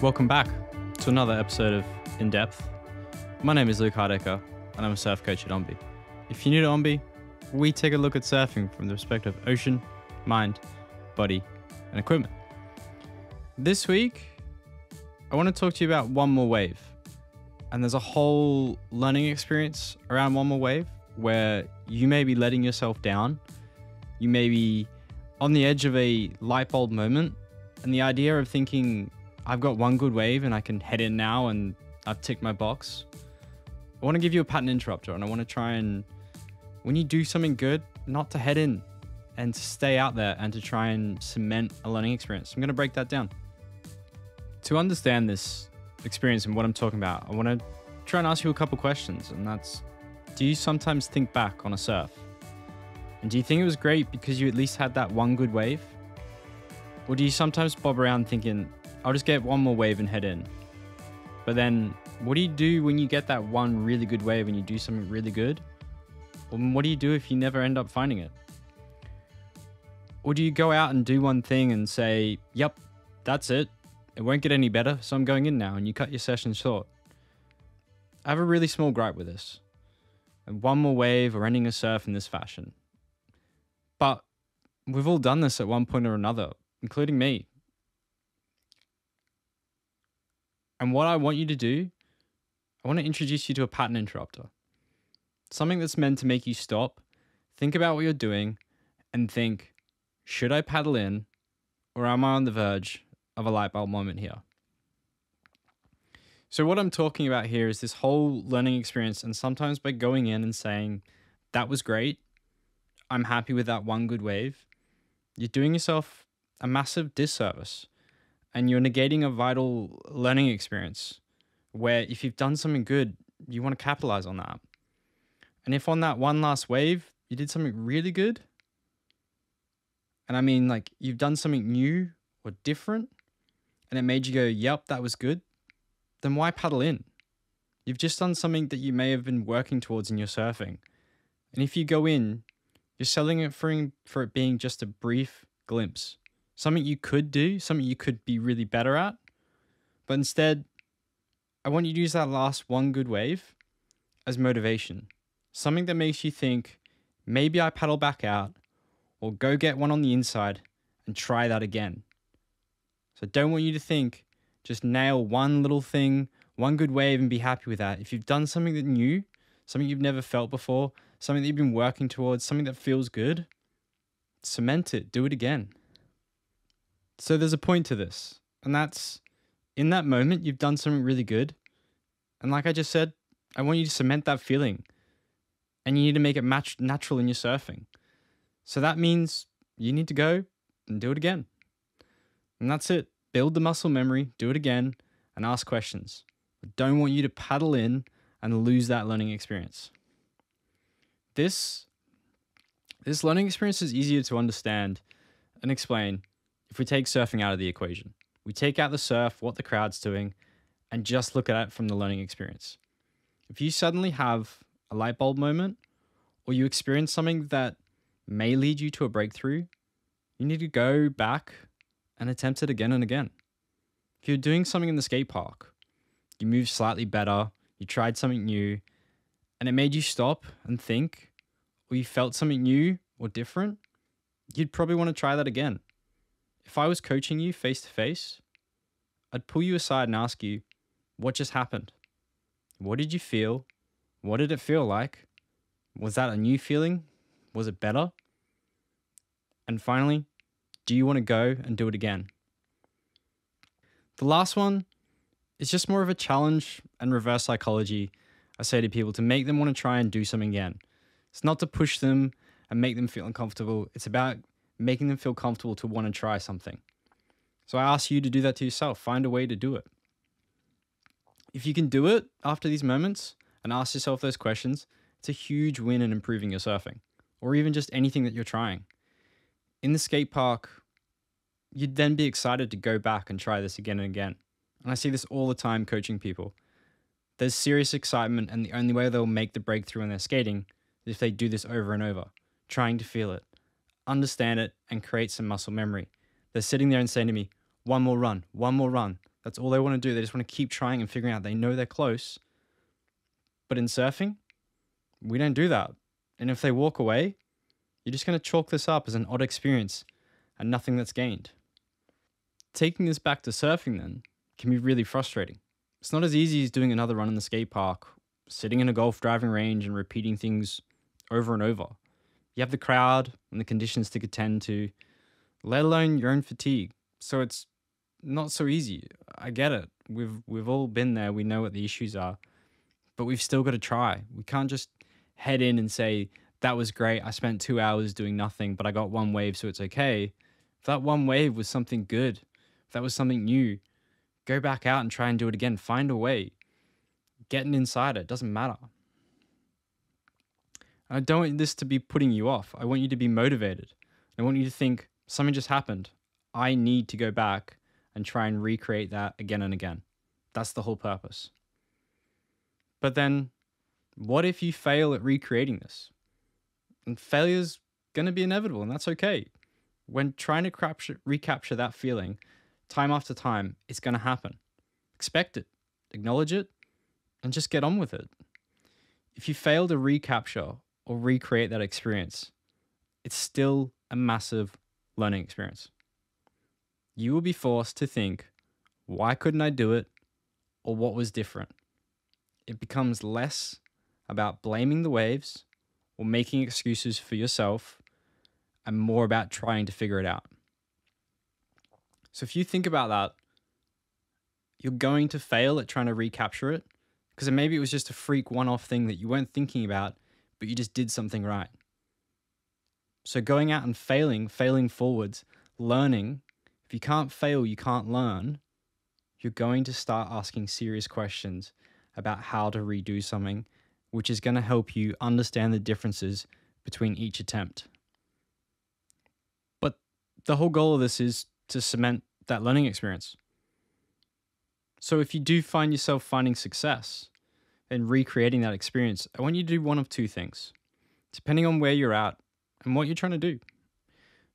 Welcome back to another episode of In Depth. My name is Luke Hardecker, and I'm a surf coach at Ombi. If you're new to Ombi, we take a look at surfing from the perspective of ocean, mind, body, and equipment. This week, I want to talk to you about One More Wave. And there's a whole learning experience around One More Wave where you may be letting yourself down. You may be on the edge of a light bulb moment, and the idea of thinking, I've got one good wave and I can head in now and I've ticked my box. I want to give you a pattern interrupter, and I want to try and, when you do something good, not to head in and to stay out there and to try and cement a learning experience. I'm going to break that down. To understand this experience and what I'm talking about, I want to try and ask you a couple questions, and that's, do you sometimes think back on a surf? And do you think it was great because you at least had that one good wave? Or do you sometimes bob around thinking, I'll just get one more wave and head in? But then what do you do when you get that one really good wave and you do something really good? Or what do you do if you never end up finding it? Or do you go out and do one thing and say, yep, that's it. It won't get any better, so I'm going in now, and you cut your session short? I have a really small gripe with this. And one more wave or ending a surf in this fashion. But we've all done this at one point or another, including me. And what I want you to do, I want to introduce you to a pattern interrupter. Something that's meant to make you stop, think about what you're doing, and think, should I paddle in, or am I on the verge of a light bulb moment here? So what I'm talking about here is this whole learning experience, and sometimes by going in and saying, that was great, I'm happy with that one good wave, you're doing yourself a massive disservice. And you're negating a vital learning experience where if you've done something good, you want to capitalize on that. And if on that one last wave, you did something really good, and I mean like you've done something new or different, and it made you go, yep, that was good, then why paddle in? You've just done something that you may have been working towards in your surfing. And if you go in, you're selling it for it being just a brief glimpse. Something you could do, something you could be really better at. But instead, I want you to use that last one good wave as motivation. Something that makes you think, maybe I paddle back out, or go get one on the inside and try that again. So I don't want you to think, just nail one little thing, one good wave and be happy with that. If you've done something that new, something you've never felt before, something that you've been working towards, something that feels good, cement it, do it again. So there's a point to this, and that's, in that moment, you've done something really good. And like I just said, I want you to cement that feeling, and you need to make it natural in your surfing. So that means you need to go and do it again. And that's it. Build the muscle memory, do it again, and ask questions. I don't want you to paddle in and lose that learning experience. This learning experience is easier to understand and explain if we take surfing out of the equation. We take out the surf, what the crowd's doing, and just look at it from the learning experience. If you suddenly have a light bulb moment, or you experience something that may lead you to a breakthrough, you need to go back and attempt it again and again. If you're doing something in the skate park, you moved slightly better, you tried something new, and it made you stop and think, or you felt something new or different, you'd probably want to try that again. If I was coaching you face to face, I'd pull you aside and ask you, what just happened? What did you feel? What did it feel like? Was that a new feeling? Was it better? And finally, do you want to go and do it again? The last one is just more of a challenge and reverse psychology I say to people to make them want to try and do something again. It's not to push them and make them feel uncomfortable. It's about making them feel comfortable to want to try something. So I ask you to do that to yourself. Find a way to do it. If you can do it after these moments and ask yourself those questions, it's a huge win in improving your surfing, or even just anything that you're trying. In the skate park, you'd then be excited to go back and try this again and again. And I see this all the time coaching people. There's serious excitement, and the only way they'll make the breakthrough in their skating is if they do this over and over, trying to feel it, understand it, and create some muscle memory. They're sitting there and saying to me, one more run, That's all they want to do. They just want to keep trying and figuring out. They know they're close. But in surfing, we don't do that. And if they walk away, you're just going to chalk this up as an odd experience and nothing that's gained. Taking this back to surfing then can be really frustrating. It's not as easy as doing another run in the skate park, sitting in a golf driving range and repeating things over and over. You have the crowd and the conditions to contend to, let alone your own fatigue. So it's not so easy. I get it. We've all been there. We know what the issues are, but we've still got to try. We can't just head in and say, that was great. I spent 2 hours doing nothing, but I got one wave, so it's okay. If that one wave was something good, if that was something new, go back out and try and do it again. Find a way. Getting inside it doesn't matter. I don't want this to be putting you off. I want you to be motivated. I want you to think, something just happened. I need to go back and try and recreate that again and again. That's the whole purpose. But then, what if you fail at recreating this? And failure's going to be inevitable, and that's okay. When trying to recapture that feeling, time after time, it's going to happen. Expect it, acknowledge it, and just get on with it. If you fail to recapture or recreate that experience, it's still a massive learning experience. You will be forced to think, why couldn't I do it? Or what was different? It becomes less about blaming the waves or making excuses for yourself and more about trying to figure it out. So if you think about that, you're going to fail at trying to recapture it because maybe it was just a freak one-off thing that you weren't thinking about, but you just did something right. So going out and failing forwards, learning, if you can't fail, you can't learn, you're going to start asking serious questions about how to redo something, which is going to help you understand the differences between each attempt. But the whole goal of this is to cement that learning experience. So if you do find yourself finding success and recreating that experience, I want you to do one of two things, depending on where you're at and what you're trying to do.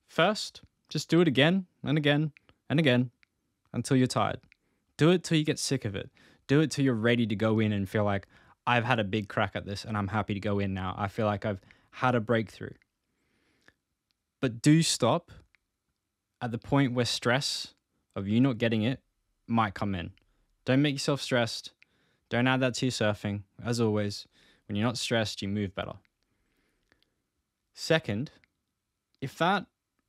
First, just do it again and again and again until you're tired. Do it till you get sick of it. Do it till you're ready to go in and feel like, I've had a big crack at this and I'm happy to go in now. I feel like I've had a breakthrough. But do stop at the point where stress of you not getting it might come in. Don't make yourself stressed. Don't add that to your surfing. As always, when you're not stressed, you move better. Second, if that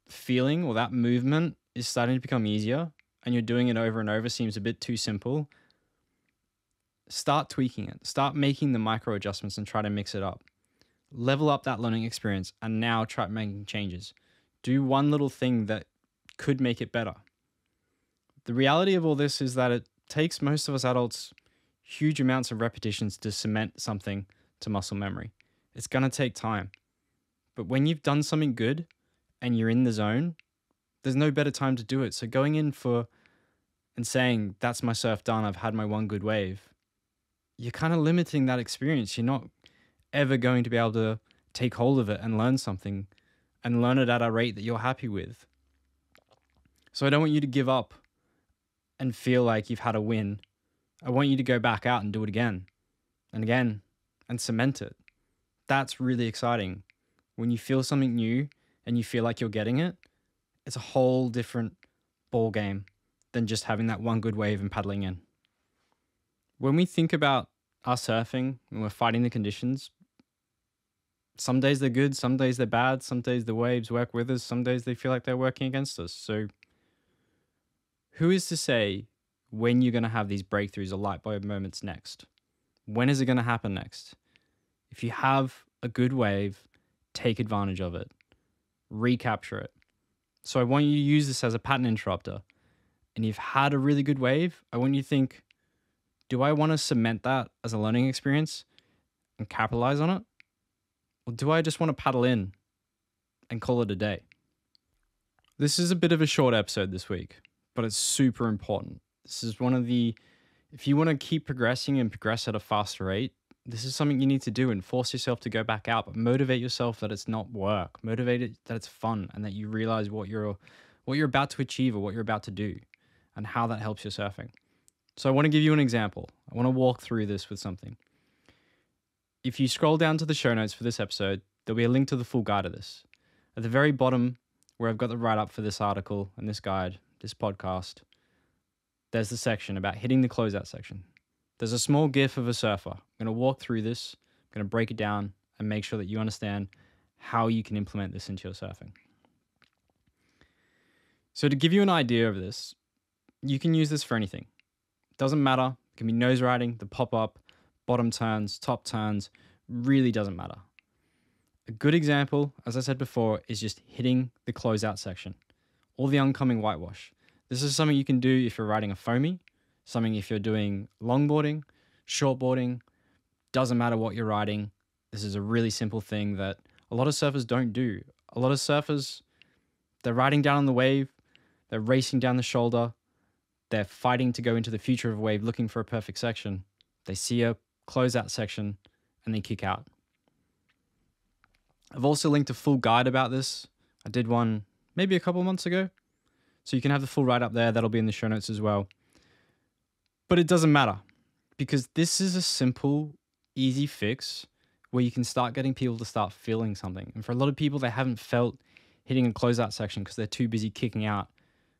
feeling or that movement is starting to become easier and you're doing it over and over, seems a bit too simple, start tweaking it. Start making the micro adjustments and try to mix it up. Level up that learning experience and now try making changes. Do one little thing that could make it better. The reality of all this is that it takes most of us adults huge amounts of repetitions to cement something to muscle memory. It's going to take time. But when you've done something good and you're in the zone, there's no better time to do it. So going in for and saying, that's my surf done, I've had my one good wave, you're kind of limiting that experience. You're not ever going to be able to take hold of it and learn something and learn it at a rate that you're happy with. So I don't want you to give up and feel like you've had a win. I want you to go back out and do it again and again and cement it. That's really exciting. When you feel something new and you feel like you're getting it, it's a whole different ball game than just having that one good wave and paddling in. When we think about our surfing and we're fighting the conditions, some days they're good, some days they're bad, some days the waves work with us, some days they feel like they're working against us. So who is to say when you're going to have these breakthroughs or light bulb moments next? When is it going to happen next? If you have a good wave, take advantage of it. Recapture it. So I want you to use this as a pattern interrupter. And you've had a really good wave, I want you to think, do I want to cement that as a learning experience and capitalize on it? Or do I just want to paddle in and call it a day? This is a bit of a short episode this week, but it's super important. This is one of the, if you want to keep progressing and progress at a faster rate, this is something you need to do and force yourself to go back out, but motivate yourself that it's not work. Motivate it that it's fun and that you realize what you're about to achieve or what you're about to do and how that helps your surfing. So I want to give you an example. I want to walk through this with something. If you scroll down to the show notes for this episode, there'll be a link to the full guide of this. At the very bottom, where I've got the write-up for this article and this guide, this podcast, there's the section about hitting the closeout section. There's a small GIF of a surfer. I'm going to walk through this, I'm going to break it down and make sure that you understand how you can implement this into your surfing. So to give you an idea of this, you can use this for anything. It doesn't matter. It can be nose riding, the pop-up, bottom turns, top turns, really doesn't matter. A good example, as I said before, is just hitting the closeout section or the oncoming whitewash. This is something you can do if you're riding a foamy, something if you're doing longboarding, shortboarding, doesn't matter what you're riding. This is a really simple thing that a lot of surfers don't do. A lot of surfers, they're riding down on the wave, they're racing down the shoulder, they're fighting to go into the future of a wave looking for a perfect section. They see a closeout section and they kick out. I've also linked a full guide about this. I did one maybe a couple months ago. So you can have the full write-up there. That'll be in the show notes as well. But it doesn't matter because this is a simple, easy fix where you can start getting people to start feeling something. And for a lot of people, they haven't felt hitting a closeout section because they're too busy kicking out,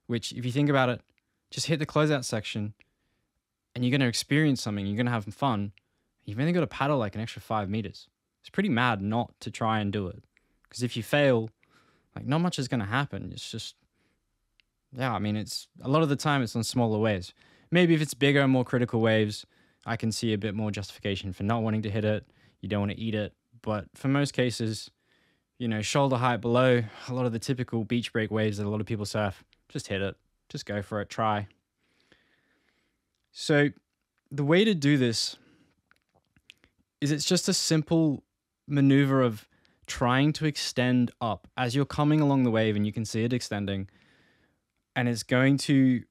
which if you think about it, just hit the closeout section and you're going to experience something. You're going to have fun. You've only got to paddle like an extra 5 meters. It's pretty mad not to try and do it. Because if you fail, like not much is going to happen. It's just, yeah, I mean, it's a lot of the time it's on smaller waves. Maybe if it's bigger and more critical waves, I can see a bit more justification for not wanting to hit it. You don't want to eat it. But for most cases, you know, shoulder height below, a lot of the typical beach break waves that a lot of people surf, just hit it. Just go for it. Try. So the way to do this is it's just a simple maneuver of trying to extend up as you're coming along the wave and you can see it extending, and it's going to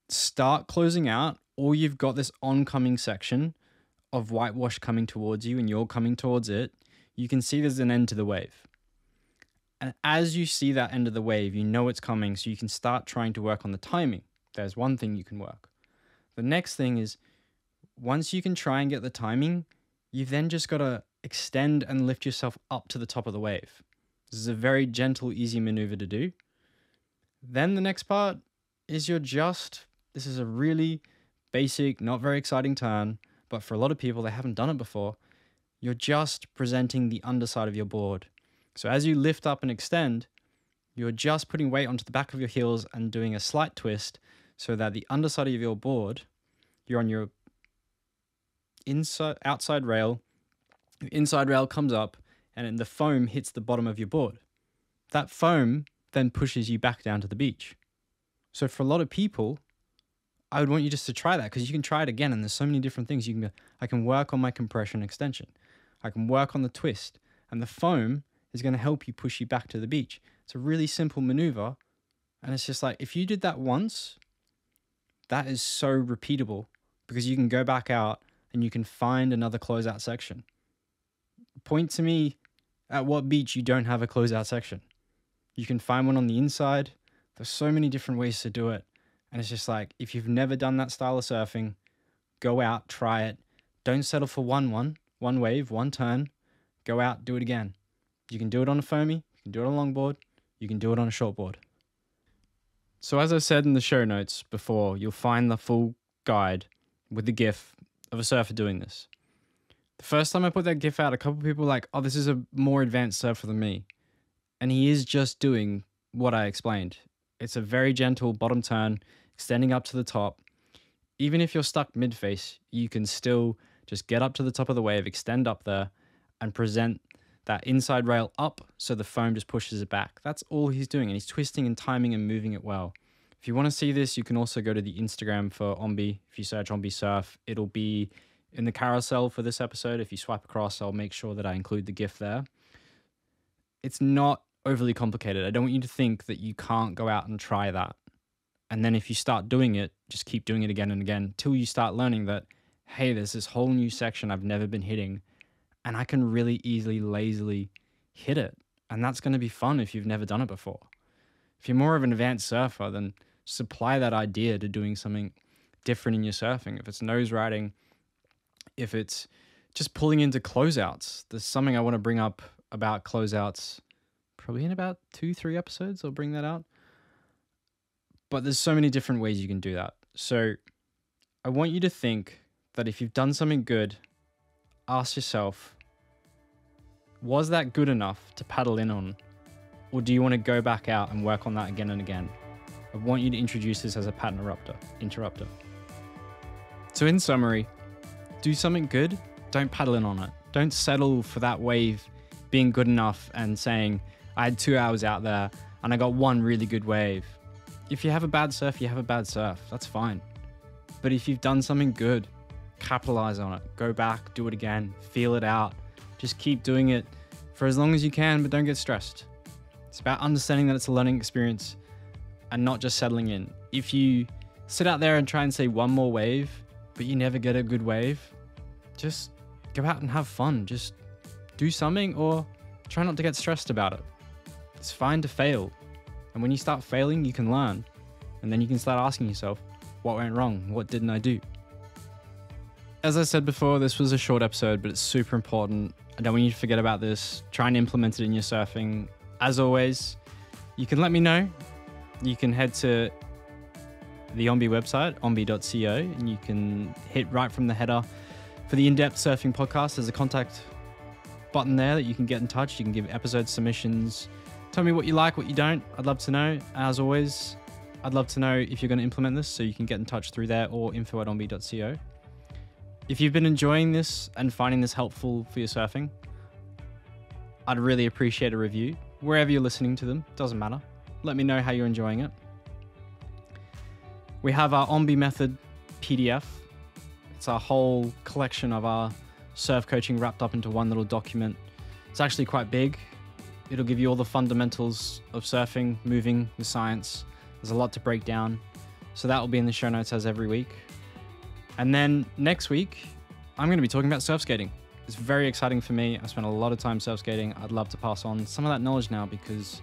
start closing out, or you've got this oncoming section of whitewash coming towards you and you're coming towards it. You can see there's an end to the wave. And as you see that end of the wave, you know it's coming, so you can start trying to work on the timing. There's one thing you can work. The next thing is, once you can try and get the timing, you've then just got to extend and lift yourself up to the top of the wave. This is a very gentle, easy maneuver to do. Then the next part is this is a really basic, not very exciting turn, but for a lot of people, they haven't done it before. You're just presenting the underside of your board. So as you lift up and extend, you're just putting weight onto the back of your heels and doing a slight twist so that the underside of your board, you're on your outside rail, your inside rail comes up and then the foam hits the bottom of your board. That foam then pushes you back down to the beach. So for a lot of people, I would want you just to try that, because you can try it again and there's so many different things. I can work on my compression extension. I can work on the twist, and the foam is going to help you push you back to the beach. It's a really simple maneuver, and it's just like, if you did that once, that is so repeatable, because you can go back out and you can find another closeout section. Point to me at what beach you don't have a closeout section. You can find one on the inside. There's so many different ways to do it. And it's just like, if you've never done that style of surfing, go out, try it. Don't settle for one wave, one turn. Go out, do it again. You can do it on a foamy, you can do it on a longboard, you can do it on a shortboard. So as I said in the show notes before, you'll find the full guide with the GIF of a surfer doing this. The first time I put that GIF out, a couple of people were like, oh, this is a more advanced surfer than me. And he is just doing what I explained. It's a very gentle bottom turn, extending up to the top. Even if you're stuck mid-face, you can still just get up to the top of the wave, extend up there, and present that inside rail up so the foam just pushes it back. That's all he's doing, and he's twisting and timing and moving it well. If you want to see this, you can also go to the Instagram for Ombi. If you search Ombi Surf, it'll be in the carousel for this episode. If you swipe across, I'll make sure that I include the GIF there. It's not overly complicated. I don't want you to think that you can't go out and try that. And then if you start doing it, just keep doing it again and again till you start learning that, hey, there's this whole new section I've never been hitting, and I can really easily, lazily hit it. And that's going to be fun if you've never done it before. If you're more of an advanced surfer, then just apply that idea to doing something different in your surfing, if it's nose riding, if it's just pulling into closeouts. There's something I want to bring up about closeouts probably in about 2-3 episodes. I'll bring that out. But there's so many different ways you can do that. So I want you to think that if you've done something good, ask yourself, was that good enough to paddle in on? Or do you want to go back out and work on that again and again? I want you to introduce this as a pattern interrupter. So in summary, do something good, don't paddle in on it. Don't settle for that wave being good enough and saying, I had 2 hours out there and I got one really good wave. If you have a bad surf, you have a bad surf. That's fine. But if you've done something good, capitalize on it. Go back, do it again, feel it out. Just keep doing it for as long as you can, but don't get stressed. It's about understanding that it's a learning experience and not just settling in. If you sit out there and try and say one more wave, but you never get a good wave, just go out and have fun. Just do something or try not to get stressed about it. It's fine to fail. And when you start failing, you can learn. And then you can start asking yourself, what went wrong? What didn't I do? As I said before, this was a short episode, but it's super important. I don't want you to forget about this. Try and implement it in your surfing. As always, you can let me know. You can head to the Ombi website, ombi.co, and you can hit right from the header for the In-Depth Surfing Podcast. There's a contact button there that you can get in touch. You can give episode submissions. Tell me what you like, what you don't. I'd love to know. As always, I'd love to know if you're going to implement this, so you can get in touch through there or info@ombi.co. If you've been enjoying this and finding this helpful for your surfing, I'd really appreciate a review. Wherever you're listening to them, doesn't matter. Let me know how you're enjoying it. We have our Ombi Method PDF. It's our whole collection of our surf coaching wrapped up into one little document. It's actually quite big. It'll give you all the fundamentals of surfing, moving, the science. There's a lot to break down. So that will be in the show notes as every week. And then next week, I'm going to be talking about surf skating. It's very exciting for me. I spent a lot of time surf skating. I'd love to pass on some of that knowledge now because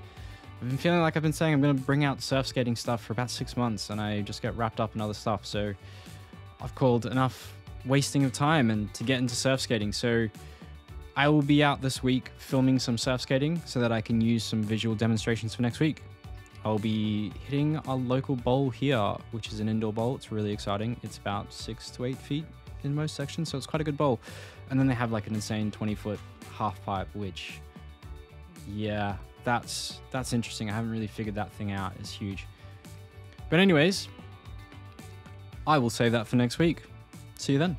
I've been feeling like I've been saying I'm going to bring out surf skating stuff for about 6 months and I just get wrapped up in other stuff. So I've called enough wasting of time and to get into surf skating. So I will be out this week filming some surf skating so that I can use some visual demonstrations for next week. I'll be hitting a local bowl here, which is an indoor bowl. It's really exciting. It's about 6 to 8 feet in most sections, so it's quite a good bowl. And then they have like an insane 20-foot half pipe, which, yeah, that's interesting. I haven't really figured that thing out. It's huge. But anyways, I will save that for next week. See you then.